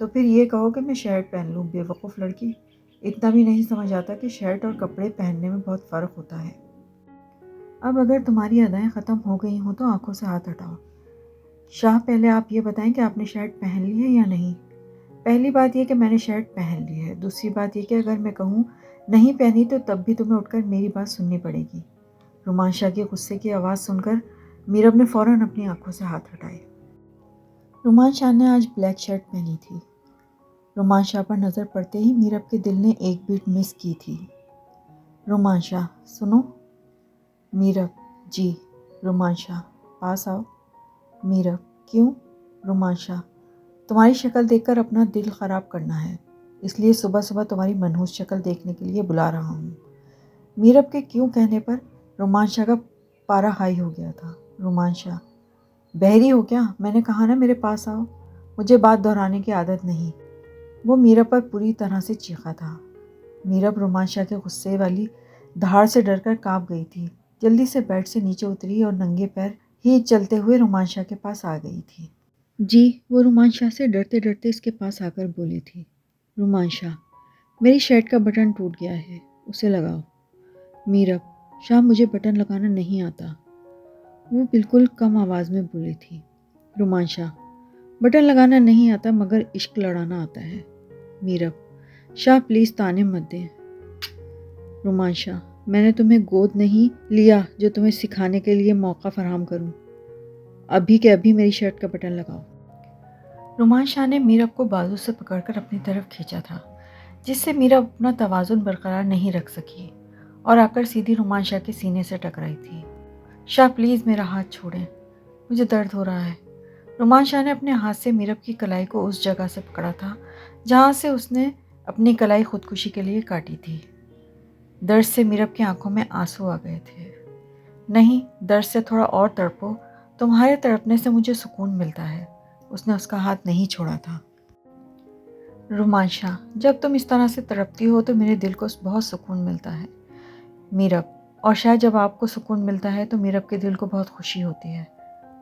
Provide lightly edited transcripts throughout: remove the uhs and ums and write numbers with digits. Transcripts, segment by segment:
تو پھر یہ کہو کہ میں شرٹ پہن لوں، بیوقوف لڑکی، اتنا بھی نہیں سمجھ آتا کہ شرٹ اور کپڑے پہننے میں بہت فرق ہوتا ہے۔ اب اگر تمہاری ادائیں ختم ہو گئی ہوں تو آنکھوں سے ہاتھ ہٹاؤ۔ شاہ، پہلے آپ یہ بتائیں کہ آپ نے شرٹ پہن لی ہے یا نہیں؟ پہلی بات یہ کہ میں نے شرٹ پہن لی ہے، دوسری بات یہ کہ اگر میں کہوں نہیں پہنی تو تب بھی تمہیں اٹھ کر میری بات سننی پڑے گی۔ رومان شاہ کی غصے کی آواز سن کر میرب نے فوراً اپنی آنکھوں سے ہاتھ ہٹائے۔ رومان شاہ نے آج بلیک شرٹ پہنی تھی۔ رومان شاہ پر نظر پڑتے ہی میرب کے دل نے ایک بیٹ مس کی تھی۔ رومان شاہ، سنو۔ میرب: جی۔ رومان شاہ: پاس آؤ۔ میرب: کیوں؟ رومان شاہ: تمہاری شکل دیکھ کر اپنا دل خراب کرنا ہے، اس لیے صبح صبح تمہاری منحوس شکل دیکھنے کے لیے بلا رہا ہوں۔ میرب کے کیوں کہنے پر رومان شاہ کا پارا ہائی ہو گیا تھا۔ رومان شاہ: بحری ہو کیا؟ میں نے کہا نا میرے پاس آؤ، مجھے بات دہرانے کی عادت نہیں۔ وہ میرب پر پوری طرح سے چیخا تھا۔ میرب رومان شاہ کے غصے والی دھاڑ سے ڈر کر کانپ گئی تھی، جلدی سے بیڈ سے نیچے اتری اور ننگے پیر ہی چلتے ہوئے رومان شاہ کے پاس آ گئی تھی۔ جی، وہ رومان شاہ سے ڈرتے ڈرتے اس کے پاس آ کر بولی تھی۔ رومان شاہ: میری شرٹ کا بٹن ٹوٹ گیا ہے، اسے لگاؤ۔ میرب: شاہ، مجھے بٹن لگانا نہیں آتا۔ وہ بالکل کم آواز میں بولی تھی۔ رومان شاہ: بٹن لگانا نہیں آتا مگر عشق لڑانا آتا ہے۔ میرب: شاہ پلیز تانے مت دیں۔ رومان شاہ: میں نے تمہیں گود نہیں لیا جو تمہیں سکھانے کے لیے موقع فراہم کروں۔ ابھی کے ابھی میری شرٹ کا بٹن لگاؤ۔ رومان شاہ نے میرب کو بازو سے پکڑ کر اپنی طرف کھینچا تھا، جس سے میرب اپنا توازن برقرار نہیں رکھ سکی اور آ کر سیدھی رومان شاہ کے سینے سے ٹکرائی تھی۔ شاہ پلیز میرا ہاتھ چھوڑیں، مجھے درد ہو رہا ہے۔ رومان شاہ نے اپنے ہاتھ سے میرب کی کلائی کو اس جگہ سے پکڑا تھا جہاں سے اس نے اپنی کلائی خودکشی کے لیے کاٹی تھی۔ درد سے میرب کی آنکھوں میں آنسو آ گئے تھے۔ نہیں، درد سے تھوڑا اور تڑپو، تمہارے تڑپنے سے مجھے سکون ملتا ہے۔ اس نے اس کا ہاتھ نہیں چھوڑا تھا۔ رومان شاہ: جب تم اس طرح سے تڑپتی ہو تو میرے دل کو بہت سکون ملتا ہے۔ میرب: اور شاہ جب آپ کو سکون ملتا ہے تو میرب کے دل کو بہت خوشی ہوتی ہے۔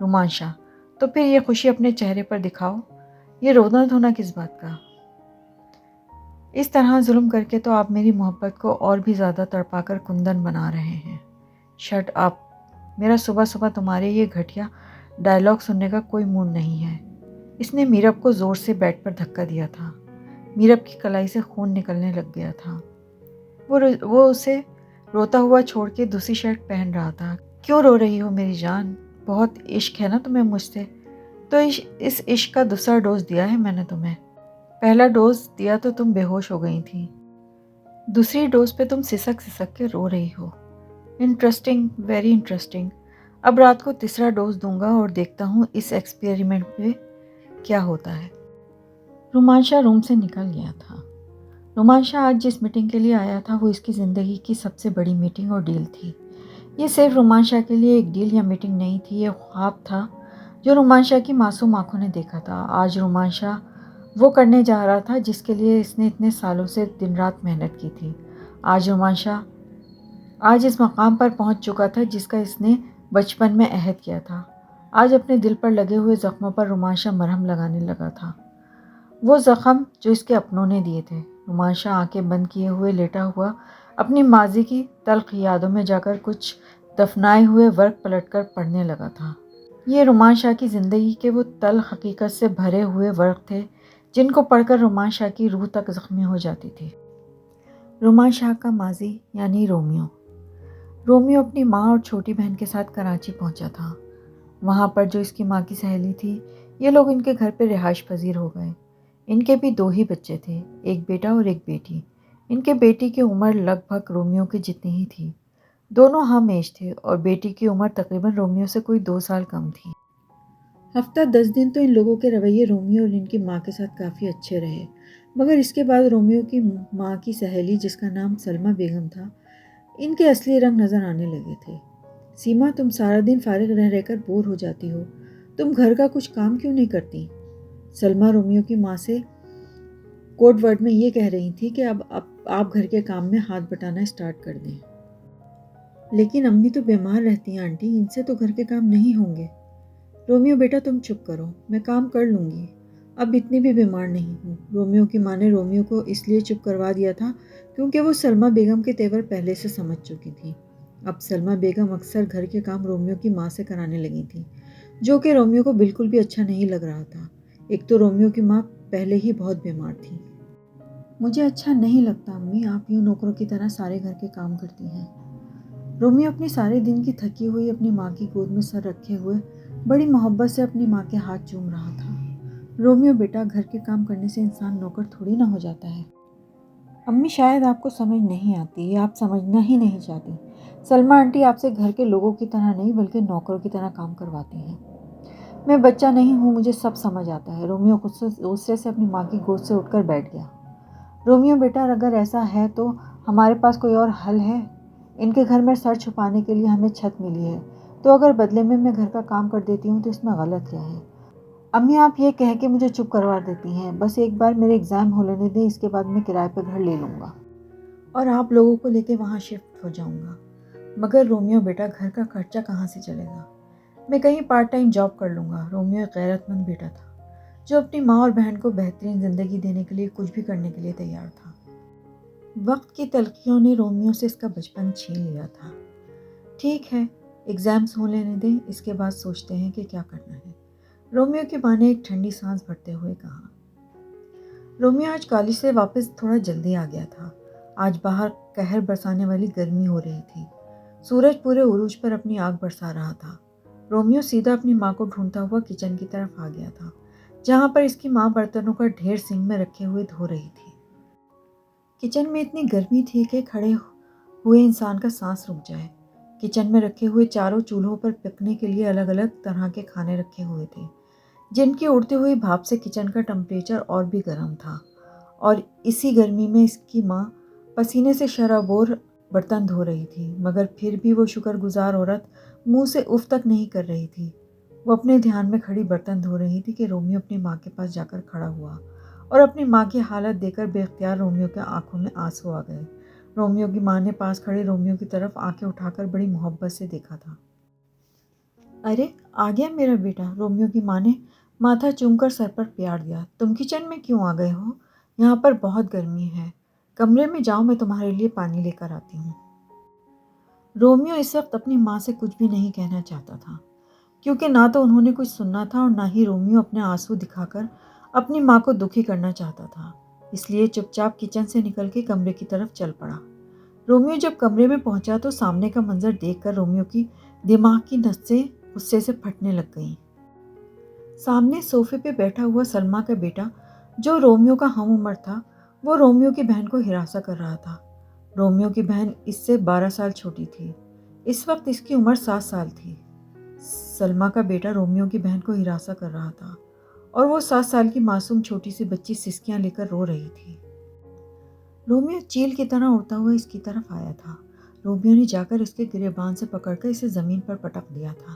رومان شاہ: تو پھر یہ خوشی اپنے چہرے پر دکھاؤ، یہ رونا دھونا کس بات کا؟ اس طرح ظلم کر کے تو آپ میری محبت کو اور بھی زیادہ تڑپا کر کندن بنا رہے ہیں۔ شٹ اپ، میرا صبح صبح تمہارے یہ گھٹیا ڈائلاگ سننے کا کوئی موڈ نہیں ہے۔ اس نے میرب کو زور سے بیڈ پر دھکا دیا تھا۔ میرب کی کلائی سے خون نکلنے لگ گیا تھا۔ وہ اسے روتا ہوا چھوڑ کے دوسری شرٹ پہن رہا تھا۔ کیوں رو رہی ہو میری جان؟ بہت عشق ہے نا تمہیں مجھ سے؟ تو اس عشق کا دوسرا ڈوز دیا ہے میں نے تمہیں۔ پہلا ڈوز دیا تو تم بے ہوش ہو گئی تھی، دوسری ڈوز پہ تم سسک سسک کے رو رہی ہو۔ Interesting, very interesting. اب رات کو تیسرا ڈوز دوں گا اور دیکھتا ہوں اس ایکسپیریمنٹ پہ کیا ہوتا ہے۔ رومان شاہ روم سے نکل گیا تھا۔ رومان شاہ آج جس میٹنگ کے لیے آیا تھا وہ اس کی زندگی کی سب سے بڑی میٹنگ اور ڈیل تھی۔ یہ صرف رومان شاہ کے لیے ایک ڈیل یا میٹنگ نہیں تھی، یہ خواب تھا جو رومان شاہ کی معصوم آنکھوں نے دیکھا تھا۔ آج رومان شاہ وہ کرنے جا رہا تھا جس کے لیے اس نے اتنے سالوں سے دن رات محنت کی تھی۔ آج رومان شاہ آج اس مقام پر پہنچ چکا تھا جس کا اس نے بچپن میں عہد کیا تھا۔ آج اپنے دل پر لگے ہوئے زخموں پر رومان شاہ مرہم لگانے لگا تھا، وہ زخم جو اس کے اپنوں نے دیے تھے۔ رومان شاہ آنکھیں بند کیے ہوئے لیٹا ہوا اپنی ماضی کی تلخ یادوں میں جا کر کچھ دفنائے ہوئے ورق پلٹ کر پڑھنے لگا تھا۔ یہ رومان شاہ کی زندگی کے وہ تلخ حقیقت سے بھرے ہوئے ورق تھے جن کو پڑھ کر رومان شاہ کی روح تک زخمی ہو جاتی تھی۔ رومان شاہ کا ماضی یعنی رومیو۔ رومیو اپنی ماں اور چھوٹی بہن کے ساتھ کراچی پہنچا تھا۔ وہاں پر جو اس کی ماں کی سہیلی تھی، یہ لوگ ان کے گھر پہ رہائش پذیر ہو گئے۔ ان کے بھی 2 ہی بچے تھے، ایک بیٹا اور ایک بیٹی۔ ان کے بیٹی کی عمر لگ بھگ رومیو کے جتنی ہی تھی، دونوں ہم ایج تھے، اور بیٹی کی عمر تقریباً رومیو سے کوئی 2 سال کم تھی۔ ہفتہ 10 دن تو ان لوگوں کے رویے رومیو اور ان کی ماں کے ساتھ کافی اچھے رہے، مگر اس کے بعد رومیو کی ماں کی سہیلی جس کا نام سلمیٰ بیگم تھا، ان کے اصلی رنگ نظر آنے لگے تھے۔ سیما، تم سارا دن فارغ رہ کر بور ہو جاتی ہو، تم گھر کا کچھ کام کیوں نہیں کرتی؟ سلمیٰ رومیو کی ماں سے کوڈ ورڈ میں یہ کہہ رہی تھی کہ اب آپ گھر کے کام میں ہاتھ بٹانا اسٹارٹ کر دیں۔ لیکن امی تو بیمار رہتی ہیں آنٹی، ان سے تو گھر کے کام نہیں ہوں گے۔ رومیو بیٹا تم چپ کرو، میں کام کر لوں گی، اب اتنی بھی بیمار نہیں ہوں۔ رومیو کی ماں نے رومیو کو اس لیے چپ کروا دیا تھا کیونکہ وہ سلمیٰ بیگم کے تیور پہلے سے سمجھ چکی تھی۔ اب سلمیٰ بیگم اکثر گھر کے کام رومیو کی ماں سے کرانے لگی تھی، جو کہ رومیو کو بالکل بھی اچھا نہیں لگ رہا تھا۔ ایک تو رومیو کی ماں پہلے ہی بہت بیمار تھی۔ مجھے اچھا نہیں لگتا امی، آپ یوں نوکروں کی طرح سارے گھر کے کام کرتی ہیں۔ رومیو اپنی سارے دن کی تھکی ہوئی اپنی ماں کی گود میں سر رکھے ہوئے بڑی محبت سے اپنی ماں کے ہاتھ چوم رہا تھا۔ رومیو بیٹا، گھر کے کام کرنے سے انسان نوکر تھوڑی نہ ہو جاتا ہے۔ امی شاید آپ کو سمجھ نہیں آتی یا آپ سمجھنا ہی نہیں چاہتی۔ سلمیٰ آنٹی آپ سے گھر کے لوگوں کی طرح نہیں بلکہ نوکروں کی طرح کام کرواتی ہیں۔ میں بچہ نہیں ہوں، مجھے سب سمجھ آتا ہے۔ رومیو غصے سے اپنی ماں کی گود سے اٹھ کر بیٹھ گیا۔ رومیو بیٹا، اگر ایسا ہے تو ہمارے پاس کوئی اور حل ہے؟ ان کے گھر میں سر چھپانے کے لیے ہمیں چھت ملی ہے، تو اگر بدلے میں گھر کا کام کر دیتی ہوں تو اس میں غلط کیا ہے؟ امی آپ یہ کہہ کے مجھے چپ کروا دیتی ہیں، بس ایک بار میرے ایگزام ہو لینے دیں، اس کے بعد میں کرائے پہ گھر لے لوں گا اور آپ لوگوں کو لے کے وہاں شفٹ ہو جاؤں گا۔ مگر رومیو بیٹا، گھر کا خرچہ کہاں سے چلے گا؟ میں کہیں پارٹ ٹائم جاب کر لوں گا۔ رومیو ایک غیرت مند بیٹا تھا جو اپنی ماں اور بہن کو بہترین زندگی دینے کے لیے کچھ بھی کرنے کے لیے تیار تھا۔ وقت کی تلخیوں نے رومیو سے اس کا بچپن چھین لیا تھا۔ ٹھیک ہے، ایگزامز ہو لینے دیں، اس کے بعد سوچتے ہیں کہ کیا کرنا ہے، رومیو کی ماں نے ایک ٹھنڈی سانس بھرتے ہوئے کہا۔ رومیو آج کالج سے واپس تھوڑا جلدی آ گیا تھا۔ آج باہر قہر برسانے والی گرمی ہو رہی تھی۔ سورج پورے عروج پر اپنی آگ برسا رہا تھا۔ رومیو سیدھا اپنی ماں کو ڈھونڈتا ہوا کچن کی طرف آ گیا تھا، جہاں پر اس کی ماں برتنوں کا ڈھیر سنک میں رکھے ہوئے دھو رہی تھی۔ کچن میں اتنی گرمی تھی کہ کھڑے ہوئے انسان کا سانس رک جائے۔ کچن میں رکھے ہوئے چاروں چولہوں پر پکنے کے لیے الگ الگ طرح کے کھانے رکھے ہوئے تھے، جن کی اڑتی ہوئی بھاپ سے کچن کا ٹمپریچر اور بھی گرم تھا، اور اسی گرمی میں اس کی ماں پسینے سے شرابور برتن دھو رہی تھی، مگر پھر بھی وہ شکر گزار عورت منہ سے اف تک نہیں کر رہی تھی۔ وہ اپنے دھیان میں کھڑی برتن دھو رہی تھی کہ رومیو اپنی ماں کے پاس جا کر کھڑا ہوا، اور اپنی ماں کی حالت دیکھ کر بے اختیار رومیو کے آنکھوں میں آنسو آ گئے۔ رومیو کی ماں نے پاس کھڑے رومیو کی طرف آنکھیں اٹھا کر بڑی محبت سے دیکھا تھا۔ ارے آ گیا میرا بیٹا، رومیو کی ماں نے ماتھا چوم کر سر پر پیار دیا۔ تم کچن میں کیوں آ گئے ہو؟ یہاں پر بہت گرمی ہے، کمرے میں جاؤ، میں تمہارے لیے پانی لے کر آتی ہوں۔ رومیو اس وقت اپنی ماں سے کچھ بھی نہیں کہنا چاہتا تھا، کیونکہ نہ تو انہوں نے کچھ سننا تھا اور نہ ہی رومیو اپنے آنسو دکھا کر اپنی ماں کو دکھی کرنا چاہتا تھا۔ اس لیے چپ چاپ کچن سے نکل کے کمرے کی طرف چل پڑا۔ رومیو جب کمرے میں پہنچا تو سامنے کا منظر دیکھ کر رومیو کی دماغ کی نسیں غصے سے پھٹنے لگ گئیں۔ سامنے صوفے پہ بیٹھا ہوا سلمیٰ کا بیٹا، جو رومیو کا ہم عمر تھا، وہ رومیو کی بہن کو ہراساں کر رہا تھا۔ رومیو کی بہن اس سے 12 سال چھوٹی تھی۔ اس وقت اس کی عمر 7 سال تھی۔ سلمیٰ کا بیٹا رومیو کی بہن کو ہراساں کر رہا تھا، اور وہ 7 سال کی معصوم چھوٹی سی بچی سسکیاں لے کر رو رہی تھی۔ رومیو چیل کی طرح اڑتا ہوا اس کی طرف آیا تھا۔ رومیو نے جا کر اس کے گریبان سے پکڑ کر اسے زمین پر پٹک دیا تھا۔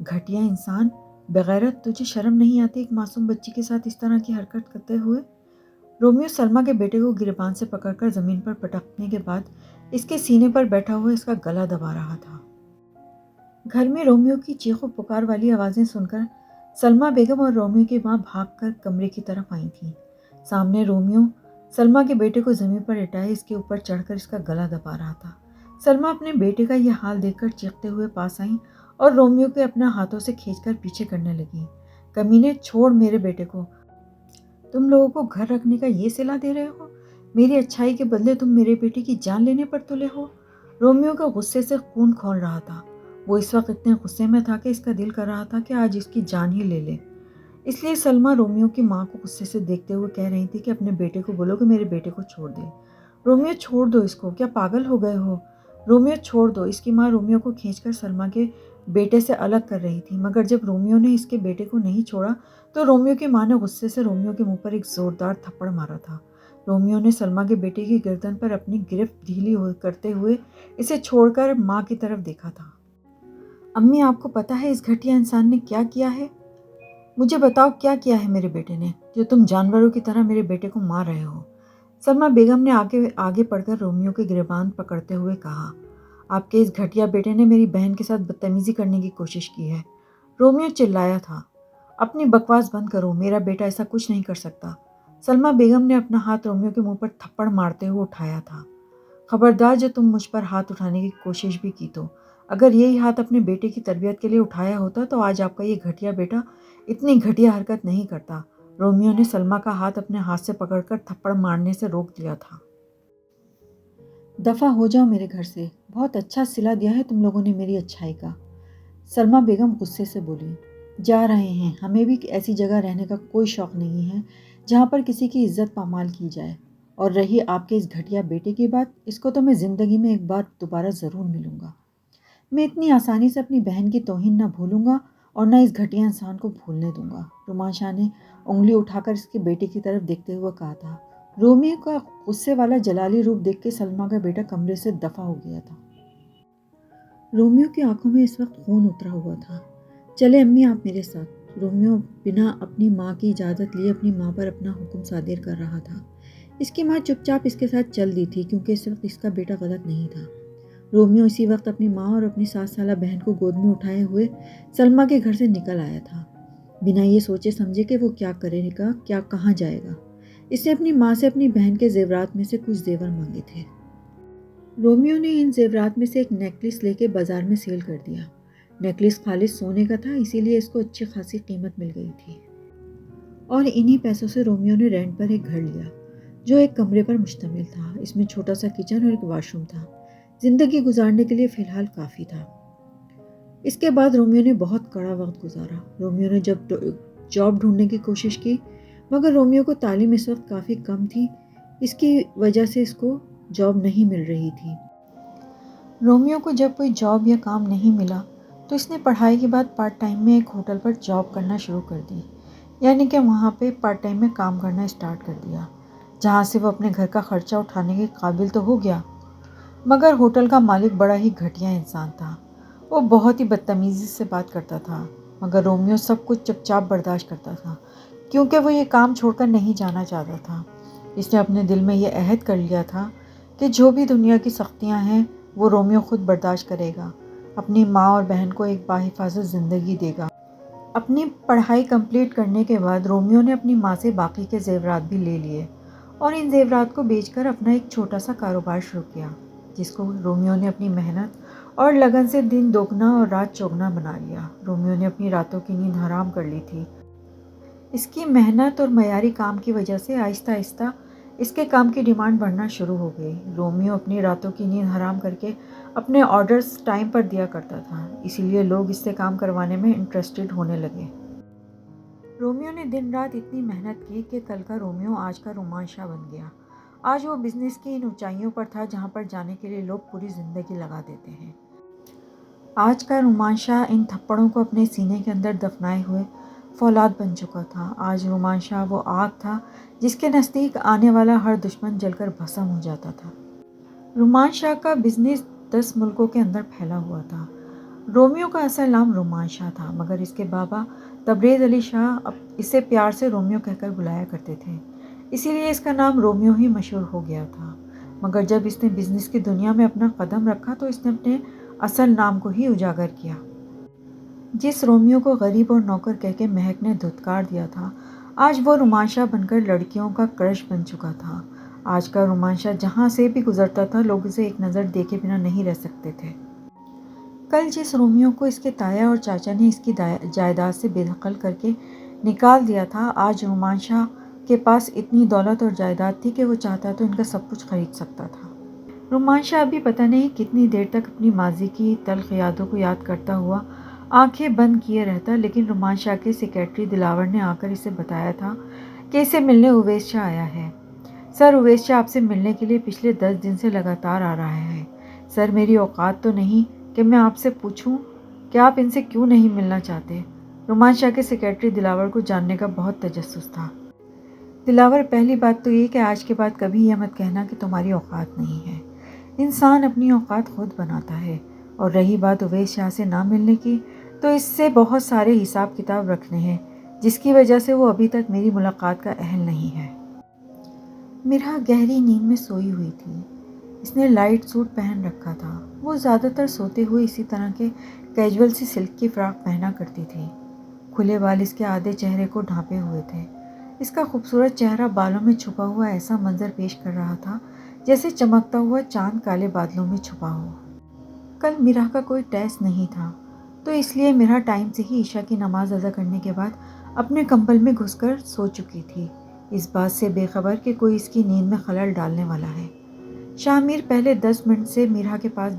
گھٹیا انسان، بغیرت، تجھے شرم نہیں آتی ایک معصوم بچی کے ساتھ اس طرح کی حرکت کرتے ہوئے؟ رومیو سلمیٰ کے بیٹے کو گریبان سے پکڑ کر زمین پر پٹکنے کے بعد اس کے سینے پر بیٹھا ہوا اس کا گلا دبا رہا تھا۔ گھر میں رومیو کی چیخ و پکار والی آوازیں سن کر سلمیٰ بیگم اور رومیو کی ماں بھاگ کر کمرے کی طرف آئی تھیں۔ سامنے رومیو سلمیٰ کے بیٹے کو زمین پر لٹائے اس کے اوپر چڑھ کر اس کا گلا دبا رہا تھا۔ سلمیٰ اپنے بیٹے کا یہ حال دیکھ کر چیختے ہوئے پاس آئیں اور رومیو کو اپنے ہاتھوں سے کھینچ کر پیچھے کرنے لگیں۔ کمینے، چھوڑ میرے بیٹے کو۔ تم لوگوں کو گھر رکھنے کا یہ صلہ دے رہے ہو؟ میری اچھائی کے بدلے تم میرے بیٹے کی جان لینے پر تلے ہو؟ رومیو کا غصے سے خون کھول رہا تھا۔ وہ اس وقت اتنے غصے میں تھا کہ اس کا دل کر رہا تھا کہ آج اس کی جان ہی لے لے۔ اس لیے سلمیٰ رومیو کی ماں کو غصے سے دیکھتے ہوئے کہہ رہی تھی کہ اپنے بیٹے کو بولو کہ میرے بیٹے کو چھوڑ دے۔ رومیو چھوڑ دو اس کو، کیا پاگل ہو گئے ہو؟ رومیو چھوڑ دو۔ اس کی ماں رومیو کو کھینچ کر سلمیٰ کے بیٹے سے الگ کر رہی تھی، مگر جب رومیو نے اس کے بیٹے کو نہیں چھوڑا تو رومیو کی ماں نے غصے سے رومیو کے منہ پر ایک زوردار تھپڑ مارا تھا۔ رومیو نے سلمیٰ کے بیٹے کی گردن پر اپنی گرفت ڈھیلی کرتے ہوئے اسے چھوڑ کر ماں کی طرف دیکھا تھا۔ امی آپ کو پتہ ہے اس گھٹیا انسان نے کیا کیا ہے؟ مجھے بتاؤ کیا کیا ہے میرے بیٹے نے، جو تم جانوروں کی طرح میرے بیٹے کو مار رہے ہو؟ سلمیٰ بیگم نے آگے پڑھ کر رومیو کے گریبان پکڑتے ہوئے کہا، آپ کے اس گھٹیا بیٹے نے میری بہن کے ساتھ بدتمیزی کرنے کی کوشش کی ہے۔ رومیو چلایا تھا، اپنی بکواس بند کرو، میرا بیٹا ایسا کچھ نہیں کر سکتا۔ سلمیٰ بیگم نے اپنا ہاتھ رومیو کے منہ پر تھپڑ مارتے ہوئے اٹھایا تھا۔ خبردار، جو تم مجھ پر ہاتھ اٹھانے کی کوشش بھی کی تو اگر یہی ہاتھ اپنے بیٹے کی تربیت کے لیے اٹھایا ہوتا تو آج آپ کا یہ گھٹیا بیٹا اتنی گھٹیا حرکت نہیں کرتا۔ رومیو نے سلمیٰ کا ہاتھ اپنے ہاتھ سے پکڑ کر تھپڑ مارنے سے روک دیا تھا۔ دفع ہو جاؤ میرے گھر سے، بہت اچھا صلہ دیا ہے تم لوگوں نے میری اچھائی کا۔ سلمیٰ بیگم غصے سے بولی۔ جا رہے ہیں، ہمیں بھی ایسی جگہ رہنے کا کوئی شوق نہیں ہے جہاں پر کسی کی عزت پامال کی جائے۔ اور رہی آپ کے اس گھٹیا بیٹے کی بات، اس کو تو میں زندگی میں ایک بار دوبارہ ضرور ملوں گا۔ میں اتنی آسانی سے اپنی بہن کی توہین نہ بھولوں گا اور نہ اس گھٹیا انسان کو بھولنے دوں گا، رومان شاہ نے انگلی اٹھا کر اس کے بیٹے کی طرف دیکھتے ہوئے کہا تھا۔ رومیو کا غصے والا جلالی روپ دیکھ کے سلمیٰ کا بیٹا کمرے سے دفع ہو گیا تھا۔ رومیو کی آنکھوں میں اس وقت خون اترا ہوا تھا۔ چلے امی آپ میرے ساتھ۔ رومیو بنا اپنی ماں کی اجازت لیے اپنی ماں پر اپنا حکم صادر کر رہا تھا۔ اس کی ماں چپ چاپ اس کے ساتھ چل دی تھی کیونکہ اس وقت اس کا بیٹا غلط نہیں تھا۔ رومیو اسی وقت اپنی ماں اور اپنی 7 سالہ بہن کو گود میں اٹھائے ہوئے سلمیٰ کے گھر سے نکل آیا تھا، بنا یہ سوچے سمجھے کہ وہ کیا کرے گا، کہاں جائے گا۔ اس نے اپنی ماں سے اپنی بہن کے زیورات میں سے کچھ زیور مانگے تھے۔ رومیو نے ان زیورات میں سے ایک نیکلس لے کے بازار میں سیل کر دیا۔ نیکلس خالص سونے کا تھا، اسی لیے اس کو اچھی خاصی قیمت مل گئی تھی، اور انہی پیسوں سے رومیو نے رینٹ پر ایک گھر لیا جو ایک کمرے پر مشتمل تھا۔ اس میں چھوٹا سا کچن اور ایک واش روم تھا، زندگی گزارنے کے لیے فی الحال کافی تھا۔ اس کے بعد رومیو نے بہت کڑا وقت گزارا۔ رومیو نے جاب ڈھونڈنے کی کوشش کی، مگر رومیو کو تعلیم اس وقت کافی کم تھی، اس کی وجہ سے اس کو جاب نہیں مل رہی تھی۔ رومیو کو جب کوئی جاب یا کام نہیں ملا تو اس نے پڑھائی کے بعد پارٹ ٹائم میں ایک ہوٹل پر جاب کرنا شروع کر دی، یعنی کہ وہاں پہ پارٹ ٹائم میں کام کرنا اسٹارٹ کر دیا، جہاں سے وہ اپنے گھر کا خرچہ اٹھانے کے قابل تو ہو گیا۔ مگر ہوٹل کا مالک بڑا ہی گھٹیا انسان تھا، وہ بہت ہی بدتمیزی سے بات کرتا تھا، مگر رومیو سب کچھ چپ چاپ برداشت کرتا تھا کیونکہ وہ یہ کام چھوڑ کر نہیں جانا چاہتا تھا۔ اس نے اپنے دل میں یہ عہد کر لیا تھا کہ جو بھی دنیا کی سختیاں ہیں وہ رومیو خود برداشت کرے گا، اپنی ماں اور بہن کو ایک باحفاظت زندگی دے گا۔ اپنی پڑھائی کمپلیٹ کرنے کے بعد رومیو نے اپنی ماں سے باقی کے زیورات بھی لے لیے اور ان زیورات کو بیچ کر اپنا ایک چھوٹا سا کاروبار شروع کیا، جس کو رومیو نے اپنی محنت اور لگن سے دن دوگنا اور رات چوگنا بنا لیا۔ رومیو نے اپنی راتوں کی نیند حرام کر لی تھی۔ اس کی محنت اور معیاری کام کی وجہ سے آہستہ آہستہ اس کے کام کی ڈیمانڈ بڑھنا شروع ہو گئی۔ رومیو اپنی راتوں کی نیند حرام کر کے اپنے آرڈرز ٹائم پر دیا کرتا تھا، اسی لیے لوگ اس سے کام کروانے میں انٹرسٹڈ ہونے لگے۔ رومیو نے دن رات اتنی محنت کی کہ کل کا رومیو آج کا رومان شاہ بن گیا۔ آج وہ بزنس کی ان اونچائیوں پر تھا جہاں پر جانے کے لیے لوگ پوری زندگی لگا دیتے ہیں۔ آج کا رومان شاہ ان تھپڑوں کو اپنے سینے کے اندر دفنائے ہوئے فولاد بن چکا تھا۔ آج رومان شاہ وہ آگ تھا جس کے نزدیک آنے والا ہر دشمن جل کر بھسم ہو جاتا تھا۔ رومان شاہ کا بزنس 10 ملکوں کے اندر پھیلا ہوا تھا۔ رومیو کا اصل نام رومان شاہ تھا، مگر اس کے بابا تبریز علی شاہ اسے پیار سے رومیو کہہ کر بلایا کرتے تھے، اسی لیے اس کا نام رومیو ہی مشہور ہو گیا تھا۔ مگر جب اس نے بزنس کی دنیا میں اپنا قدم رکھا تو اس نے اپنے اصل نام کو ہی اجاگر کیا۔ جس رومیو کو غریب اور نوکر کہہ کے مہک نے دھتکار دیا تھا، آج وہ رومان شاہ بن کر لڑکیوں کا کرش بن چکا تھا۔ آج کا رومان شاہ جہاں سے بھی گزرتا تھا لوگ اسے ایک نظر دیکھے بنا نہیں رہ سکتے تھے۔ کل جس رومیو کو اس کے تایا اور چاچا نے اس کی جائیداد سے بے دخل کر کے نکال دیا تھا، آج رومان شاہ کے پاس اتنی دولت اور جائیداد تھی کہ وہ چاہتا تو ان کا سب کچھ خرید سکتا تھا۔ رومان شاہ ابھی پتہ نہیں کتنی دیر تک اپنی ماضی کی تلخ یادوں کو یاد کرتا ہوا آنکھیں بند کیے رہتا، لیکن رومان شاہ کے سیکریٹری دلاور نے آ کر اسے بتایا تھا کہ اسے ملنے اویس شاہ آیا ہے۔ سر، اویس شاہ آپ سے ملنے کے لیے پچھلے 10 دن سے لگاتار آ رہا ہے۔ سر، میری اوقات تو نہیں کہ میں آپ سے پوچھوں کہ آپ ان سے کیوں نہیں ملنا چاہتے۔ رومان شاہ کے سیکریٹری دلاور کو جاننے کا بہت تجسس تھا۔ دلاور، پہلی بات تو یہ کہ آج کے بعد کبھی یہ مت کہنا کہ تمہاری اوقات نہیں ہے۔ انسان اپنی اوقات خود بناتا ہے، اور رہی بات اویس شاہ سے نہ ملنے کی تو اس سے بہت سارے حساب کتاب رکھنے ہیں، جس کی وجہ سے وہ ابھی تک میری ملاقات کا اہل نہیں ہے۔ مرحا گہری نیند میں سوئی ہوئی تھی۔ اس نے لائٹ سوٹ پہن رکھا تھا۔ وہ زیادہ تر سوتے ہوئے اسی طرح کے کیجول سی سلک کی فراک پہنا کرتی تھی۔ کھلے بال اس کے آدھے چہرے کو ڈھانپے ہوئے تھے۔ اس کا خوبصورت چہرہ بالوں میں چھپا ہوا ایسا منظر پیش کر رہا تھا جیسے چمکتا ہوا چاند کالے بادلوں میں چھپا ہو۔ کل میرا کا کوئی ٹیسٹ نہیں تھا، تو اس لیے میرا ٹائم سے ہی عشاء کی نماز ادا کرنے کے بعد اپنے کمبل میں گھس کر سو چکی تھی، اس بات سے بے خبر کہ کوئی اس کی نیند میں خلل ڈالنے والا ہے۔ شاہ میر پہلے 10 منٹ سے میرا کے پاس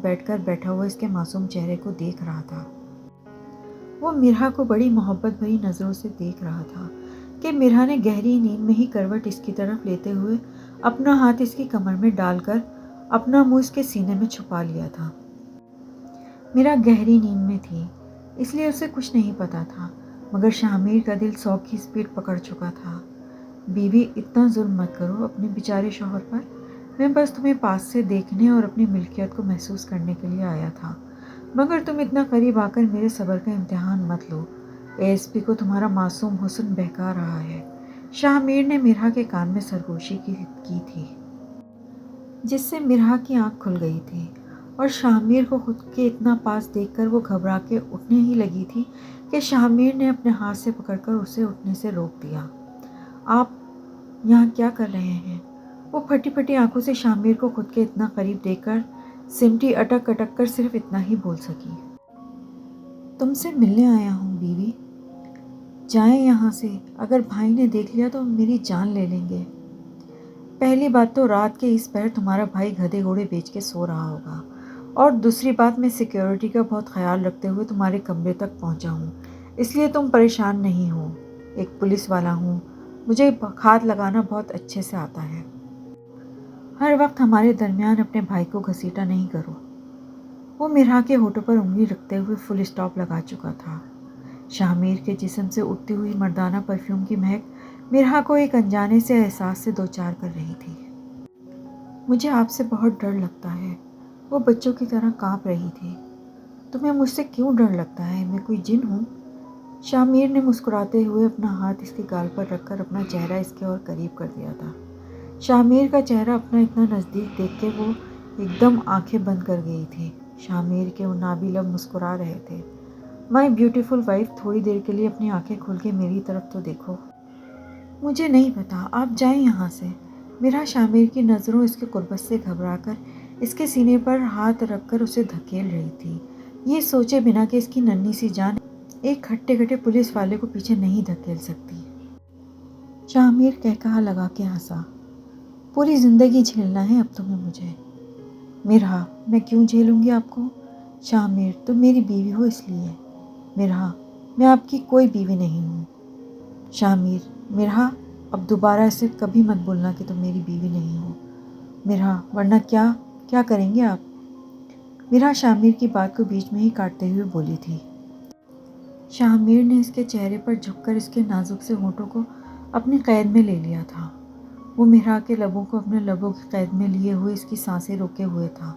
بیٹھا ہوا اس کے معصوم چہرے کو دیکھ رہا تھا۔ وہ میرا کو بڑی محبت بھری نظروں سے دیکھ رہا تھا کہ میرا نے گہری نیند میں ہی کروٹ اس کی طرف لیتے ہوئے اپنا ہاتھ اس کی کمر میں ڈال کر اپنا منہ اس کے سینے میں چھپا لیا تھا۔ میرا گہری نیند میں تھی، اس لیے اسے کچھ نہیں پتا تھا، مگر شاہ میر کا دل 100 کی سپیڈ پکڑ چکا تھا۔ بیوی، اتنا ظلم مت کرو اپنے بیچارے شوہر پر، میں بس تمہیں پاس سے دیکھنے اور اپنی ملکیت کو محسوس کرنے کے لیے آیا تھا، مگر تم اتنا قریب آ کر میرے صبر کا امتحان مت لو۔ ASP کو تمہارا معصوم حسن بہکا رہا ہے۔ شاہ میر نے میرا کے کان میں سرگوشی کی تھی، جس سے میرا کی آنکھ کھل گئی تھی، اور شاہ میر کو خود کے اتنا پاس دیکھ کر وہ گھبرا کے اٹھنے ہی لگی تھی کہ شاہ میر نے اپنے ہاتھ سے پکڑ کر اسے اٹھنے سے روک دیا۔ آپ یہاں کیا کر رہے ہیں؟ وہ پھٹی پھٹی آنکھوں سے شاہ میر کو خود کے اتنا قریب دیکھ کر سمٹی، اٹک اٹک کر صرف اتنا ہی بول سکی۔ تم سے ملنے آیا ہوں بیوی، جائیں یہاں سے، اگر بھائی نے دیکھ لیا تو میری جان لے لیں گے۔ پہلی بات تو رات کے اس پہر تمہارا بھائی گدھے گھوڑے بیچ کے سو رہا ہوگا، اور دوسری بات میں سیکیورٹی کا بہت خیال رکھتے ہوئے تمہارے کمرے تک پہنچا ہوں، اس لیے تم پریشان نہیں ہو۔ ایک پولیس والا ہوں، مجھے ہاتھ لگانا بہت اچھے سے آتا ہے۔ ہر وقت ہمارے درمیان اپنے بھائی کو گھسیٹا نہیں کرو۔ وہ میرا کے ہونٹوں پر انگلی رکھتے ہوئے فل اسٹاپ لگا چکا تھا۔ شاہ میر کے جسم سے اٹھتی ہوئی مردانہ پرفیوم کی مہک میرا کو ایک انجانے سے احساس سے دوچار کر رہی تھی۔ مجھے آپ سے بہت ڈر لگتا ہے، وہ بچوں کی طرح کانپ رہی تھی۔ تمہیں مجھ سے کیوں ڈر لگتا ہے؟ میں کوئی جن ہوں؟ شاہ میر نے مسکراتے ہوئے اپنا ہاتھ اس کے گال پر رکھ کر اپنا چہرہ اس کے اور قریب کر دیا تھا۔ شاہ میر کا چہرہ اپنا اتنا نزدیک دیکھ کے وہ ایک دم آنکھیں بند کر گئی تھی۔ شاہ میر کے نابی لب مسکرا رہے تھے۔ مائی بیوٹیفل وائف، تھوڑی دیر کے لیے اپنی آنکھیں کھول کے میری طرف تو دیکھو۔ مجھے نہیں پتا، آپ جائیں یہاں سے۔ میرا شاہ میر کی نظروں اس کے قربت سے گھبرا کر اس کے سینے پر ہاتھ رکھ کر اسے دھکیل رہی تھی، یہ سوچے بنا کہ اس کی ننھی سی جان ایک ہٹے کٹے پولیس والے کو پیچھے نہیں دھکیل سکتی۔ شاہ میر قہقہا لگا کے ہنسا۔ پوری زندگی جھیلنا ہے اب تمہیں مجھے۔ میرا، میں کیوں جھیلوں گی آپ کو؟ شاہ میر، تم میری بیوی ہو اس لیے۔ میرا، میں آپ کی کوئی بیوی نہیں ہوں۔ شاہ میر، میرا، اب دوبارہ ایسے کبھی مت بولنا کہ تم میری بیوی نہیں ہو۔ میرا، ورنہ کیا کریں گے آپ؟ میرا شاہ میر کی بات کو بیچ میں ہی کاٹتے ہوئے بولی تھی۔ شاہ میر نے اس کے چہرے پر جھک کر اس کے نازک سے ہونٹوں کو اپنی قید میں لے لیا تھا۔ وہ میرا کے لبوں کو اپنے لبوں کی قید میں لیے ہوئے اس کی سانسیں روکے ہوئے تھا۔